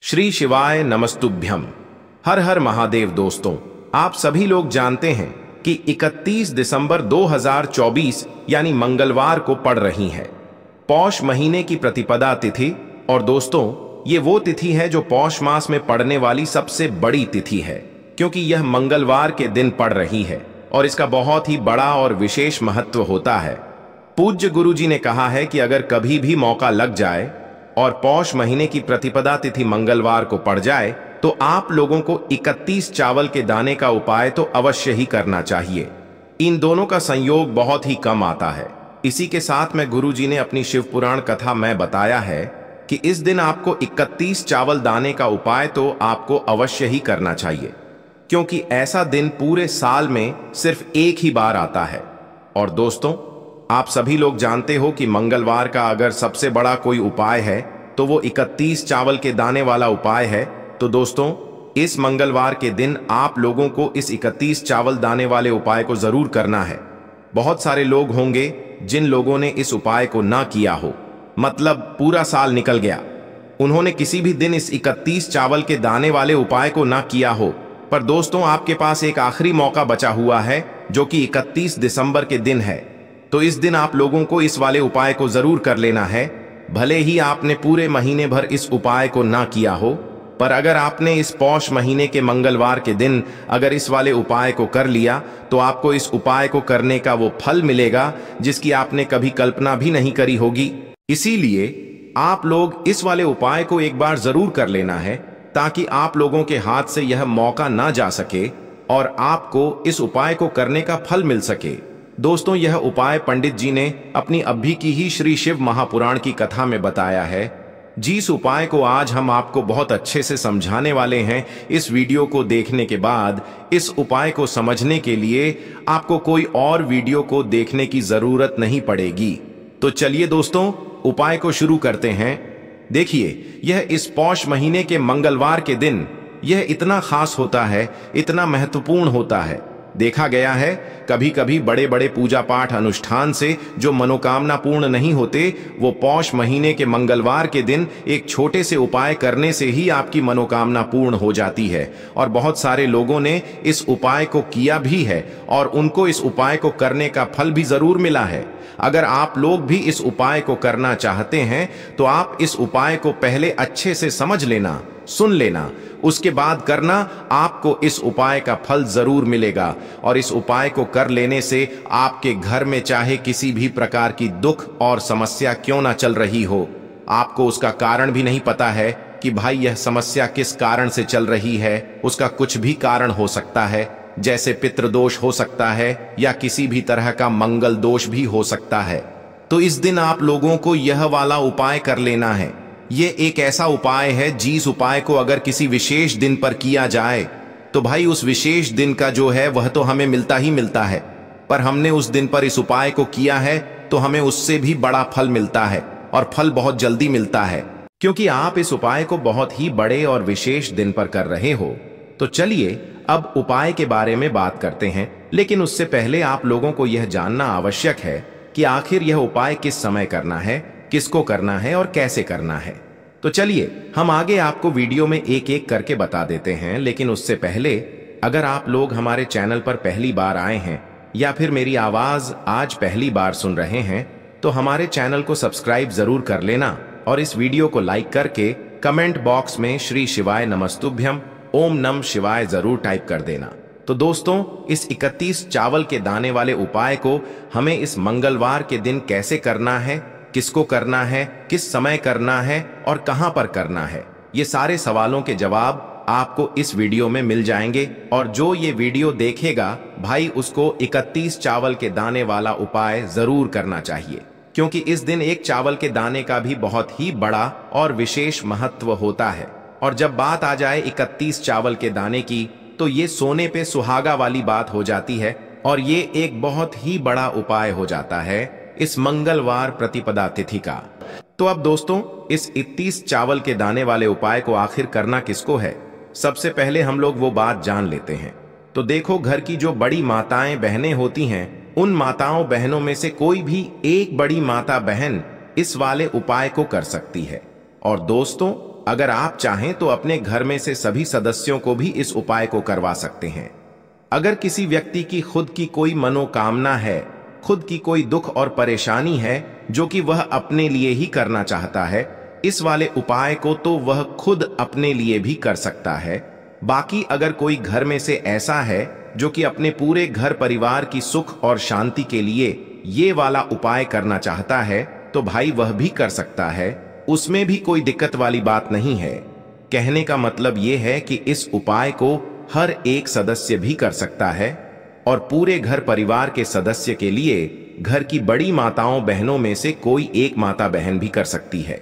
श्री शिवाय नमस्तुभ्यम। हर हर महादेव। दोस्तों, आप सभी लोग जानते हैं कि 31 दिसंबर 2024 यानी मंगलवार को पड़ रही है पौष महीने की प्रतिपदा तिथि। और दोस्तों, ये वो तिथि है जो पौष मास में पड़ने वाली सबसे बड़ी तिथि है, क्योंकि यह मंगलवार के दिन पड़ रही है और इसका बहुत ही बड़ा और विशेष महत्व होता है। पूज्य गुरु जी ने कहा है कि अगर कभी भी मौका लग जाए और पौष महीने की प्रतिपदा तिथि मंगलवार को पड़ जाए तो आप लोगों को 31 चावल के दाने का उपाय तो अवश्य ही करना चाहिए। इन दोनों का संयोग बहुत ही कम आता है। इसी के साथ में गुरु जी ने अपनी शिव पुराण कथा में बताया है कि इस दिन आपको 31 चावल दाने का उपाय तो आपको अवश्य ही करना चाहिए, क्योंकि ऐसा दिन पूरे साल में सिर्फ एक ही बार आता है। और दोस्तों, आप सभी लोग जानते हो कि मंगलवार का अगर सबसे बड़ा कोई उपाय है तो वो 31 चावल के दाने वाला उपाय है। तो दोस्तों, इस मंगलवार के दिन आप लोगों को इस 31 चावल दाने वाले उपाय को जरूर करना है। बहुत सारे लोग होंगे जिन लोगों ने इस उपाय को ना किया हो, मतलब पूरा साल निकल गया, उन्होंने किसी भी दिन इस 31 चावल के दाने वाले उपाय को ना किया हो। पर दोस्तों, आपके पास एक आखिरी मौका बचा हुआ है जो कि 31 दिसंबर के दिन है। तो इस दिन आप लोगों को इस वाले उपाय को जरूर कर लेना है। भले ही आपने पूरे महीने भर इस उपाय को ना किया हो, पर अगर आपने इस पौष महीने के मंगलवार के दिन अगर इस वाले उपाय को कर लिया तो आपको इस उपाय को करने का वो फल मिलेगा जिसकी आपने कभी कल्पना भी नहीं करी होगी। इसीलिए आप लोग इस वाले उपाय को एक बार जरूर कर लेना है, ताकि आप लोगों के हाथ से यह मौका ना जा सके और आपको इस उपाय को करने का फल मिल सके। दोस्तों, यह उपाय पंडित जी ने अपनी अभी की ही श्री शिव महापुराण की कथा में बताया है। जिस उपाय को आज हम आपको बहुत अच्छे से समझाने वाले हैं, इस वीडियो को देखने के बाद इस उपाय को समझने के लिए आपको कोई और वीडियो को देखने की जरूरत नहीं पड़ेगी। तो चलिए दोस्तों, उपाय को शुरू करते हैं। देखिए, यह इस पौष महीने के मंगलवार के दिन यह इतना खास होता है, इतना महत्वपूर्ण होता है। देखा गया है कभी कभी बड़े बड़े पूजा पाठ अनुष्ठान से जो मनोकामना पूर्ण नहीं होते, वो पौष महीने के मंगलवार के दिन एक छोटे से उपाय करने से ही आपकी मनोकामना पूर्ण हो जाती है। और बहुत सारे लोगों ने इस उपाय को किया भी है और उनको इस उपाय को करने का फल भी जरूर मिला है। अगर आप लोग भी इस उपाय को करना चाहते हैं तो आप इस उपाय को पहले अच्छे से समझ लेना, सुन लेना, उसके बाद करना। आपको इस उपाय का फल जरूर मिलेगा। और इस उपाय को कर लेने से आपके घर में चाहे किसी भी प्रकार की दुख और समस्या क्यों ना चल रही हो, आपको उसका कारण भी नहीं पता है कि भाई यह समस्या किस कारण से चल रही है, उसका कुछ भी कारण हो सकता है, जैसे पितृदोष हो सकता है या किसी भी तरह का मंगल दोष भी हो सकता है। तो इस दिन आप लोगों को यह वाला उपाय कर लेना है। ये एक ऐसा उपाय है जिस उपाय को अगर किसी विशेष दिन पर किया जाए तो भाई उस विशेष दिन का जो है वह तो हमें मिलता ही मिलता है, पर हमने उस दिन पर इस उपाय को किया है तो हमें उससे भी बड़ा फल मिलता है और फल बहुत जल्दी मिलता है, क्योंकि आप इस उपाय को बहुत ही बड़े और विशेष दिन पर कर रहे हो। तो चलिए अब उपाय के बारे में बात करते हैं, लेकिन उससे पहले आप लोगों को यह जानना आवश्यक है कि आखिर यह उपाय किस समय करना है, किसको करना है और कैसे करना है। तो चलिए हम आगे आपको वीडियो में एक एक करके बता देते हैं। लेकिन उससे पहले, अगर आप लोग हमारे चैनल पर पहली बार आए हैं या फिर मेरी आवाज आज पहली बार सुन रहे हैं, तो हमारे चैनल को सब्सक्राइब जरूर कर लेना और इस वीडियो को लाइक करके कमेंट बॉक्स में श्री शिवाय नमस्तुभ्यम ओम नम शिवाय जरूर टाइप कर देना। तो दोस्तों, इस 31 चावल के दाने वाले उपाय को हमें इस मंगलवार के दिन कैसे करना है, किसको करना है, किस समय करना है और कहां पर करना है, ये सारे सवालों के जवाब आपको इस वीडियो में मिल जाएंगे। और जो ये वीडियो देखेगा भाई, उसको 31 चावल के दाने वाला उपाय जरूर करना चाहिए, क्योंकि इस दिन एक चावल के दाने का भी बहुत ही बड़ा और विशेष महत्व होता है। और जब बात आ जाए 31 चावल के दाने की, तो ये सोने पे सुहागा वाली बात हो जाती है और ये एक बहुत ही बड़ा उपाय हो जाता है इस मंगलवार प्रतिपदा तिथि का। तो अब दोस्तों, इस 31 चावल के दाने वाले उपाय को आखिर करना किसको है, सबसे पहले हम लोग वो बात जान लेते हैं। तो देखो, घर की जो बड़ी माताएं बहनें होती हैं, उन माताओं बहनों में से कोई भी एक बड़ी माता बहन इस वाले उपाय को कर सकती है। और दोस्तों, अगर आप चाहें तो अपने घर में से सभी सदस्यों को भी इस उपाय को करवा सकते हैं। अगर किसी व्यक्ति की खुद की कोई मनोकामना है, खुद की कोई दुख और परेशानी है जो कि वह अपने लिए ही करना चाहता है, इस वाले उपाय को तो वह खुद अपने लिए भी कर सकता है। बाकी अगर कोई घर में से ऐसा है जो कि अपने पूरे घर परिवार की सुख और शांति के लिए ये वाला उपाय करना चाहता है तो भाई वह भी कर सकता है, उसमें भी कोई दिक्कत वाली बात नहीं है। कहने का मतलब ये है कि इस उपाय को हर एक सदस्य भी कर सकता है और पूरे घर परिवार के सदस्य के लिए घर की बड़ी माताओं बहनों में से कोई एक माता बहन भी कर सकती है।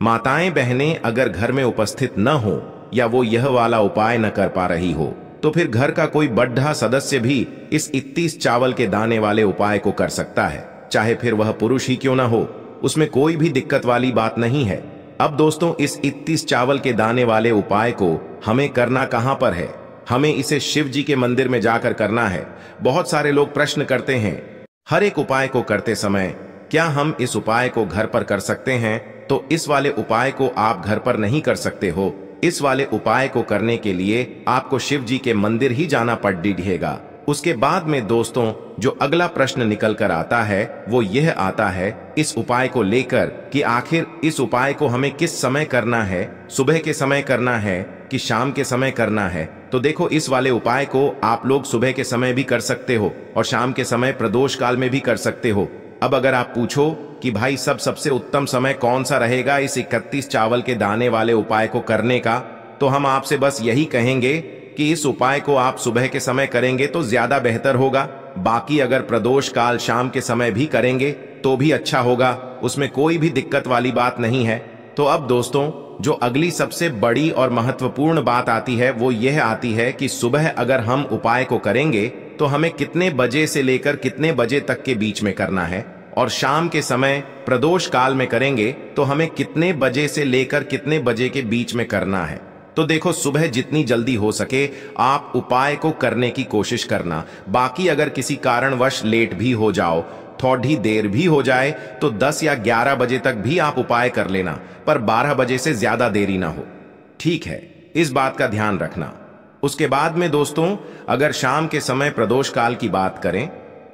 माताएं बहनें अगर घर में उपस्थित न हो या वो यह वाला उपाय न कर पा रही हो तो फिर घर का कोई बड़ा सदस्य भी इस 31 चावल के दाने वाले उपाय को कर सकता है, चाहे फिर वह पुरुष ही क्यों ना हो, उसमें कोई भी दिक्कत वाली बात नहीं है। अब दोस्तों, इस 31 चावल के दाने वाले उपाय को हमें करना कहां पर है? हमें इसे शिव जी के मंदिर में जाकर करना है। बहुत सारे लोग प्रश्न करते हैं, हर एक उपाय को करते समय क्या हम इस उपाय को घर पर कर सकते हैं? तो इस वाले उपाय को आप घर पर नहीं कर सकते हो। इस वाले उपाय को करने के लिए आपको शिव जी के मंदिर ही जाना पड़ेगा। उसके बाद में दोस्तों, जो अगला प्रश्न निकल कर आता है वो यह आता है इस उपाय को लेकर कि आखिर इस उपाय को हमें किस समय करना है, सुबह के समय करना है कि शाम के समय करना है? तो देखो, इस वाले उपाय को आप लोग सुबह के समय भी कर सकते हो और शाम के समय प्रदोष काल में भी कर सकते हो। अब अगर आप पूछो कि भाई सबसे उत्तम समय कौन सा रहेगा इस 31 चावल के दाने वाले उपाय को करने का, तो हम आपसे बस यही कहेंगे कि इस उपाय को आप सुबह के समय करेंगे तो ज्यादा बेहतर होगा। बाकी अगर प्रदोष काल शाम के समय भी करेंगे तो भी अच्छा होगा, उसमें कोई भी दिक्कत वाली बात नहीं है। तो अब दोस्तों, जो अगली सबसे बड़ी और महत्वपूर्ण बात आती है वो यह आती है कि सुबह अगर हम उपाय को करेंगे तो हमें कितने बजे से लेकर कितने बजे तक के बीच में करना है, और शाम के समय प्रदोष काल में करेंगे तो हमें कितने बजे से लेकर कितने बजे के बीच में करना है। तो देखो, सुबह जितनी जल्दी हो सके आप उपाय को करने की कोशिश करना। बाकी अगर किसी कारणवश लेट भी हो जाओ, थोड़ी देर भी हो जाए तो 10 या 11 बजे तक भी आप उपाय कर लेना, पर 12 बजे से ज्यादा देरी ना हो, ठीक है? इस बात का ध्यान रखना। उसके बाद में दोस्तों, अगर शाम के समय प्रदोष काल की बात करें,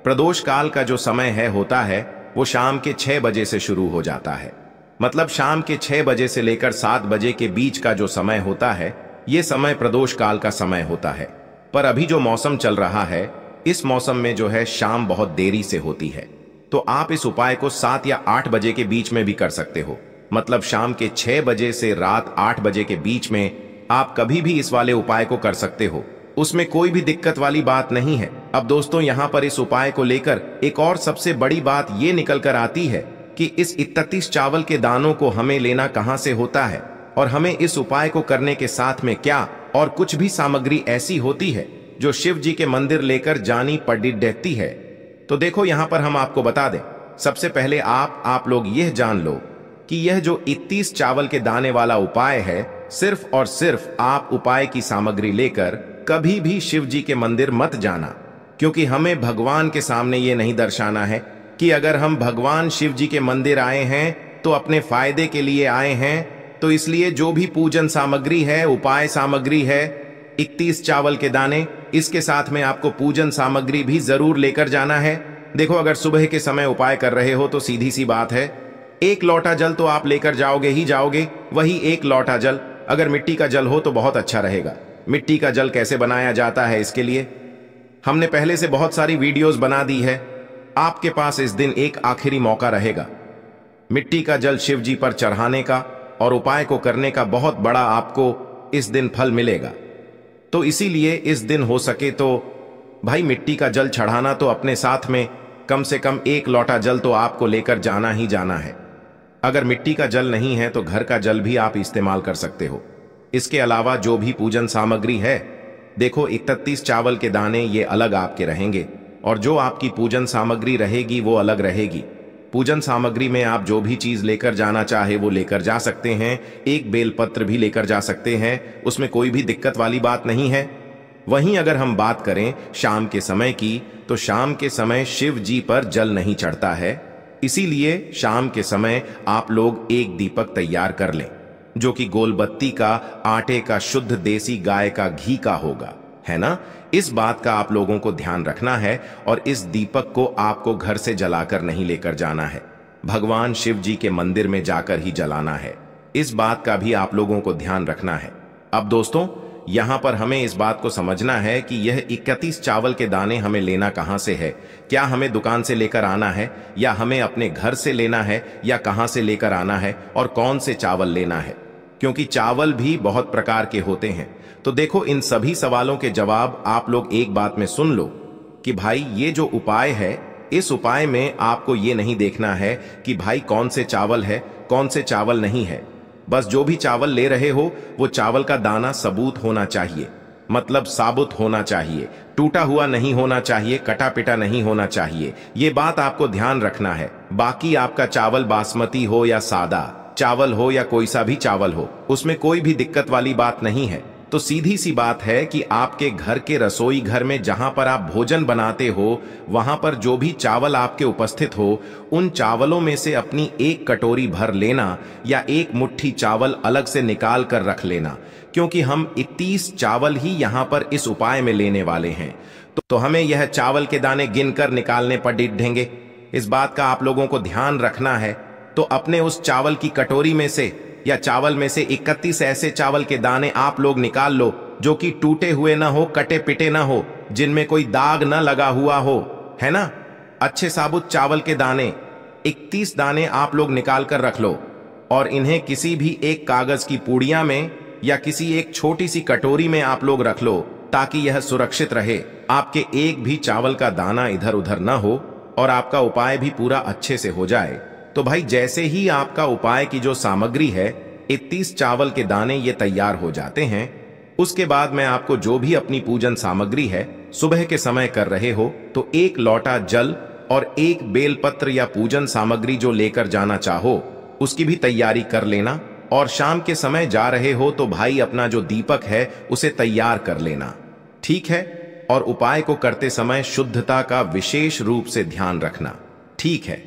प्रदोष काल का जो समय होता है वो शाम के 6 बजे से शुरू हो जाता है। मतलब शाम के 6 बजे से लेकर 7 बजे के बीच का जो समय होता है ये समय प्रदोष काल का समय होता है। पर अभी जो मौसम चल रहा है, इस मौसम में जो है शाम बहुत देरी से होती है, तो आप इस उपाय को 7 या 8 बजे के बीच में भी कर सकते हो। मतलब शाम के 6 बजे से रात 8 बजे के बीच में आप कभी भी इस वाले उपाय को कर सकते हो, उसमें कोई भी दिक्कत वाली बात नहीं है। अब दोस्तों, यहाँ पर इस उपाय को लेकर एक और सबसे बड़ी बात ये निकल कर आती है कि इस 31 चावल के दानों को हमें लेना कहां से होता है और हमें इस उपाय को करने के साथ में क्या और कुछ भी सामग्री ऐसी होती है जो शिव जी के मंदिर लेकर जानी पड़ती है। तो देखो, यहां पर हम आपको बता दें, सबसे पहले आप लोग यह जान लो कि यह जो 31 चावल के दाने वाला उपाय है, सिर्फ और सिर्फ आप उपाय की सामग्री लेकर कभी भी शिव जी के मंदिर मत जाना, क्योंकि हमें भगवान के सामने ये नहीं दर्शाना है कि अगर हम भगवान शिव जी के मंदिर आए हैं तो अपने फायदे के लिए आए हैं। तो इसलिए जो भी पूजन सामग्री है, उपाय सामग्री है, 31 चावल के दाने, इसके साथ में आपको पूजन सामग्री भी जरूर लेकर जाना है। देखो, अगर सुबह के समय उपाय कर रहे हो तो सीधी सी बात है, 1 लोटा जल तो आप लेकर जाओगे ही जाओगे। वही 1 लोटा जल अगर मिट्टी का जल हो तो बहुत अच्छा रहेगा। मिट्टी का जल कैसे बनाया जाता है, इसके लिए हमने पहले से बहुत सारी वीडियोस बना दी है। आपके पास इस दिन एक आखिरी मौका रहेगा मिट्टी का जल शिव जी पर चढ़ाने का और उपाय को करने का बहुत बड़ा आपको इस दिन फल मिलेगा। तो इसीलिए इस दिन हो सके तो भाई मिट्टी का जल चढ़ाना तो अपने साथ में कम से कम 1 लोटा जल तो आपको लेकर जाना ही जाना है। अगर मिट्टी का जल नहीं है तो घर का जल भी आप इस्तेमाल कर सकते हो। इसके अलावा जो भी पूजन सामग्री है, देखो 31 चावल के दाने ये अलग आपके रहेंगे और जो आपकी पूजन सामग्री रहेगी वो अलग रहेगी। पूजन सामग्री में आप जो भी चीज लेकर जाना चाहे वो लेकर जा सकते हैं। एक बेलपत्र भी लेकर जा सकते हैं, उसमें कोई भी दिक्कत वाली बात नहीं है। वहीं अगर हम बात करें शाम के समय की, तो शाम के समय शिव जी पर जल नहीं चढ़ता है, इसीलिए शाम के समय आप लोग एक दीपक तैयार कर लें। जो कि गोलबत्ती का, आटे का, शुद्ध देसी गाय का घी का होगा, है ना। इस बात का आप लोगों को ध्यान रखना है और इस दीपक को आपको घर से जलाकर नहीं लेकर जाना है, भगवान शिव जी के मंदिर में जाकर ही जलाना है। इस बात का भी आप लोगों को ध्यान रखना है। अब दोस्तों, यहां पर हमें इस बात को समझना है कि यह 31 चावल के दाने हमें लेना कहां से है। क्या हमें दुकान से लेकर आना है, या हमें अपने घर से लेना है, या कहां से लेकर आना है, और कौन से चावल लेना है, क्योंकि चावल भी बहुत प्रकार के होते हैं। तो देखो, इन सभी सवालों के जवाब आप लोग एक बात में सुन लो कि भाई ये जो उपाय है, इस उपाय में आपको ये नहीं देखना है कि भाई कौन से चावल है, कौन से चावल नहीं है। बस जो भी चावल ले रहे हो वो चावल का दाना सबूत होना चाहिए, मतलब साबुत होना चाहिए, टूटा हुआ नहीं होना चाहिए, कटा पिटा नहीं होना चाहिए। ये बात आपको ध्यान रखना है। बाकी आपका चावल बासमती हो या सादा चावल हो या कोई सा भी चावल हो, उसमें कोई भी दिक्कत वाली बात नहीं है। तो सीधी सी बात है कि आपके घर के रसोई घर में जहां पर आप भोजन बनाते हो, वहां पर जो भी चावल आपके उपस्थित हो, उन चावलों में से अपनी एक कटोरी भर लेना या एक मुट्ठी चावल अलग से निकाल कर रख लेना, क्योंकि हम 31 चावल ही यहां पर इस उपाय में लेने वाले हैं। तो हमें यह चावल के दाने गिनकर निकालने पर डिढेंगे। इस बात का आप लोगों को ध्यान रखना है। तो अपने उस चावल की कटोरी में से या चावल में से 31 ऐसे चावल के दाने आप लोग निकाल लो जो कि टूटे हुए ना हो, कटे पिटे ना हो, जिनमें कोई दाग ना लगा हुआ हो, है ना। अच्छे साबुत चावल के दाने 31 दाने आप लोग निकाल कर रख लो और इन्हें किसी भी एक कागज की पुड़िया में या किसी एक छोटी सी कटोरी में आप लोग रख लो, ताकि यह सुरक्षित रहे, आपके एक भी चावल का दाना इधर उधर ना हो और आपका उपाय भी पूरा अच्छे से हो जाए। तो भाई जैसे ही आपका उपाय की जो सामग्री है, 31 चावल के दाने ये तैयार हो जाते हैं, उसके बाद मैं आपको जो भी अपनी पूजन सामग्री है सुबह के समय कर रहे हो, तो एक लोटा जल और एक बेलपत्र या पूजन सामग्री जो लेकर जाना चाहो उसकी भी तैयारी कर लेना। और शाम के समय जा रहे हो तो भाई अपना जो दीपक है उसे तैयार कर लेना, ठीक है। और उपाय को करते समय शुद्धता का विशेष रूप से ध्यान रखना, ठीक है।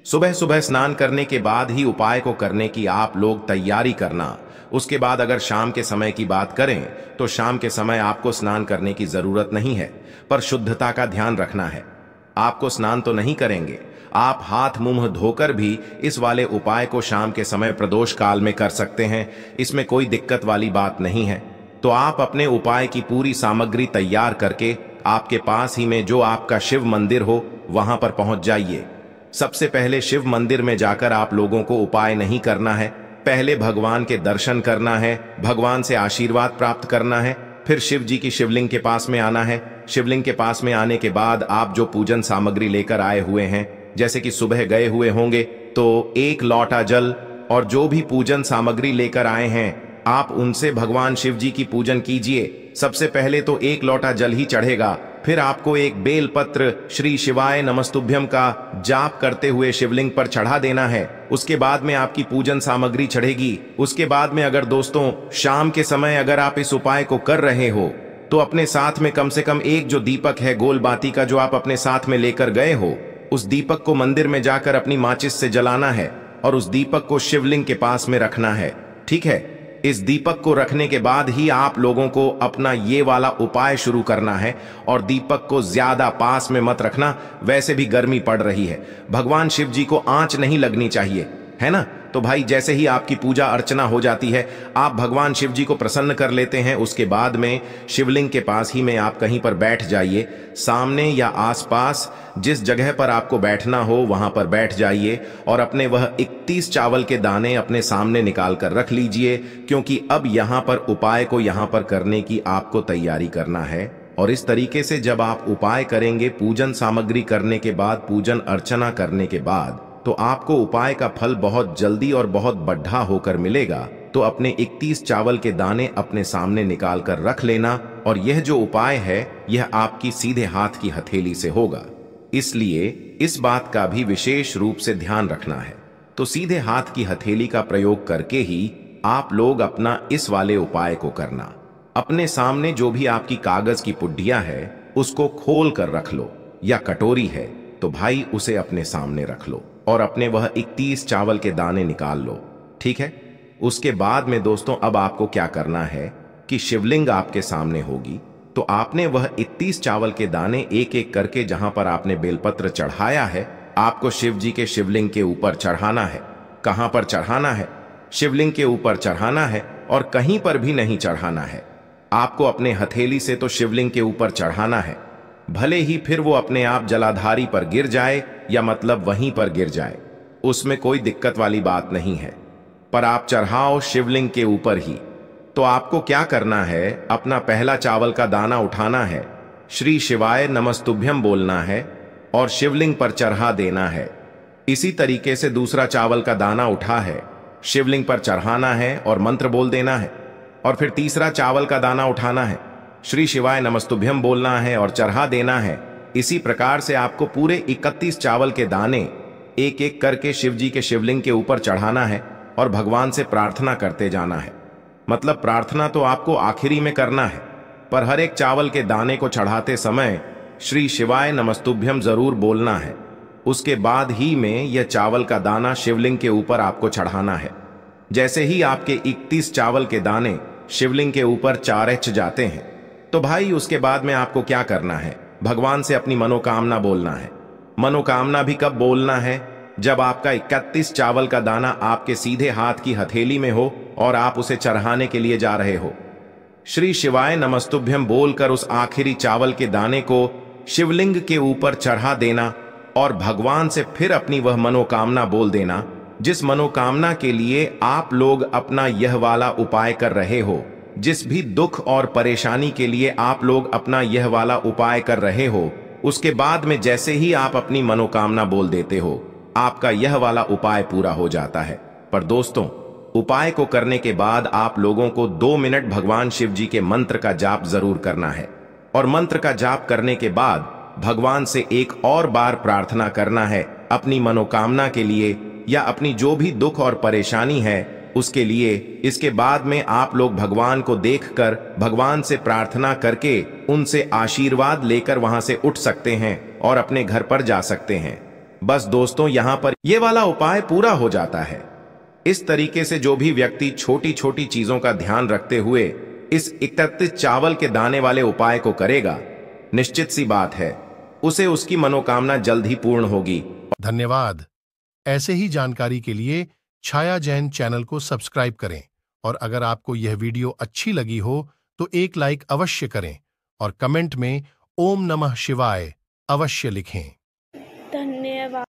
सुबह सुबह स्नान करने के बाद ही उपाय को करने की आप लोग तैयारी करना। उसके बाद अगर शाम के समय की बात करें तो शाम के समय आपको स्नान करने की जरूरत नहीं है, पर शुद्धता का ध्यान रखना है। आपको स्नान तो नहीं करेंगे, आप हाथ मुंह धोकर भी इस वाले उपाय को शाम के समय प्रदोष काल में कर सकते हैं, इसमें कोई दिक्कत वाली बात नहीं है। तो आप अपने उपाय की पूरी सामग्री तैयार करके आपके पास ही में जो आपका शिव मंदिर हो वहां पर पहुंच जाइए। सबसे पहले शिव मंदिर में जाकर आप लोगों को उपाय नहीं करना है, पहले भगवान के दर्शन करना है, भगवान से आशीर्वाद प्राप्त करना है, फिर शिव जी की शिवलिंग के पास में आना है। शिवलिंग के पास में आने के बाद आप जो पूजन सामग्री लेकर आए हुए हैं, जैसे कि सुबह गए हुए होंगे तो एक लोटा जल और जो भी पूजन सामग्री लेकर आए हैं आप उनसे भगवान शिव जी की पूजन कीजिए। सबसे पहले तो एक लोटा जल ही चढ़ेगा, फिर आपको एक बेलपत्र श्री शिवाय नमस्तुभ्यम का जाप करते हुए शिवलिंग पर चढ़ा देना है। उसके बाद में आपकी पूजन सामग्री चढ़ेगी। उसके बाद में अगर दोस्तों शाम के समय अगर आप इस उपाय को कर रहे हो तो अपने साथ में कम से कम एक जो दीपक है गोल बाती का जो आप अपने साथ में लेकर गए हो, उस दीपक को मंदिर में जाकर अपनी माचिस से जलाना है और उस दीपक को शिवलिंग के पास में रखना है, ठीक है। इस दीपक को रखने के बाद ही आप लोगों को अपना ये वाला उपाय शुरू करना है और दीपक को ज्यादा पास में मत रखना, वैसे भी गर्मी पड़ रही है, भगवान शिव जी को आंच नहीं लगनी चाहिए, है ना। तो भाई जैसे ही आपकी पूजा अर्चना हो जाती है, आप भगवान शिव जी को प्रसन्न कर लेते हैं, उसके बाद में शिवलिंग के पास ही में आप कहीं पर बैठ जाइए। सामने या आसपास जिस जगह पर आपको बैठना हो वहां पर बैठ जाइए और अपने वह 31 चावल के दाने अपने सामने निकाल कर रख लीजिए, क्योंकि अब यहां पर उपाय को यहां पर करने की आपको तैयारी करना है। और इस तरीके से जब आप उपाय करेंगे, पूजन सामग्री करने के बाद, पूजन अर्चना करने के बाद, तो आपको उपाय का फल बहुत जल्दी और बहुत बढ़ा होकर मिलेगा। तो अपने 31 चावल के दाने अपने सामने निकाल कर रख लेना और यह जो उपाय है यह आपकी सीधे हाथ की हथेली से होगा, इसलिए इस बात का भी विशेष रूप से ध्यान रखना है। तो सीधे हाथ की हथेली का प्रयोग करके ही आप लोग अपना इस वाले उपाय को करना। अपने सामने जो भी आपकी कागज की पुड्डिया है उसको खोल कर रख लो, या कटोरी है तो भाई उसे अपने सामने रख लो और अपने वह 31 चावल के दाने निकाल लो, ठीक है। उसके बाद में दोस्तों अब आपको क्या करना है कि शिवलिंग आपके सामने होगी, तो आपने वह 31 चावल के दाने एक एक करके जहां पर आपने बेलपत्र चढ़ाया है, आपको शिव जी के शिवलिंग के ऊपर चढ़ाना है। कहां पर चढ़ाना है? शिवलिंग के ऊपर चढ़ाना है और कहीं पर भी नहीं चढ़ाना है। आपको अपने हथेली से तो शिवलिंग के ऊपर चढ़ाना है, भले ही फिर वो अपने आप जलाधारी पर गिर जाए या मतलब वहीं पर गिर जाए, उसमें कोई दिक्कत वाली बात नहीं है, पर आप चढ़ाओ शिवलिंग के ऊपर ही। तो आपको क्या करना है, अपना पहला चावल का दाना उठाना है, श्री शिवाय नमस्तुभ्यम बोलना है और शिवलिंग पर चढ़ा देना है। इसी तरीके से दूसरा चावल का दाना उठा है, शिवलिंग पर चढ़ाना है और मंत्र बोल देना है। और फिर तीसरा चावल का दाना उठाना है, श्री शिवाय नमस्तुभ्यम बोलना है और चढ़ा देना है। इसी प्रकार से आपको पूरे 31 चावल के दाने एक एक करके शिव जी के शिवलिंग के ऊपर चढ़ाना है और भगवान से प्रार्थना करते जाना है। मतलब प्रार्थना तो आपको आखिरी में करना है, पर हर एक चावल के दाने को चढ़ाते समय श्री शिवाय नमस्तुभ्यम जरूर बोलना है। उसके बाद ही में यह चावल का दाना शिवलिंग के ऊपर आपको चढ़ाना है। जैसे ही आपके 31 चावल के दाने शिवलिंग के ऊपर चारच जाते हैं, तो भाई उसके बाद में आपको क्या करना है, भगवान से अपनी मनोकामना बोलना है। मनोकामना भी कब बोलना है? जब आपका 31 चावल का दाना आपके सीधे हाथ की हथेली में हो और आप उसे चढ़ाने के लिए जा रहे हो। श्री शिवाय नमस्तुभ्यम बोलकर उस आखिरी चावल के दाने को शिवलिंग के ऊपर चढ़ा देना और भगवान से फिर अपनी वह मनोकामना बोल देना, जिस मनोकामना के लिए आप लोग अपना यह वाला उपाय कर रहे हो, जिस भी दुख और परेशानी के लिए आप लोग अपना यह वाला उपाय कर रहे हो। उसके बाद में जैसे ही आप अपनी मनोकामना बोल देते हो, आपका यह वाला उपाय पूरा हो जाता है। पर दोस्तों, उपाय को करने के बाद आप लोगों को 2 मिनट भगवान शिव जी के मंत्र का जाप जरूर करना है और मंत्र का जाप करने के बाद भगवान से एक और बार प्रार्थना करना है अपनी मनोकामना के लिए या अपनी जो भी दुख और परेशानी है उसके लिए। इसके बाद में आप लोग भगवान को देखकर भगवान से प्रार्थना करके उनसे आशीर्वाद लेकर वहां से उठ सकते हैं और अपने घर पर जा सकते हैं। बस दोस्तों, यहां पर यह वाला उपाय पूरा हो जाता है। इस तरीके से जो भी व्यक्ति छोटी छोटी चीजों का ध्यान रखते हुए इस 31 चावल के दाने वाले उपाय को करेगा, निश्चित सी बात है उसे उसकी मनोकामना जल्द ही पूर्ण होगी। धन्यवाद। ऐसे ही जानकारी के लिए छाया जैन चैनल को सब्सक्राइब करें और अगर आपको यह वीडियो अच्छी लगी हो तो एक लाइक अवश्य करें और कमेंट में ओम नमः शिवाय अवश्य लिखें।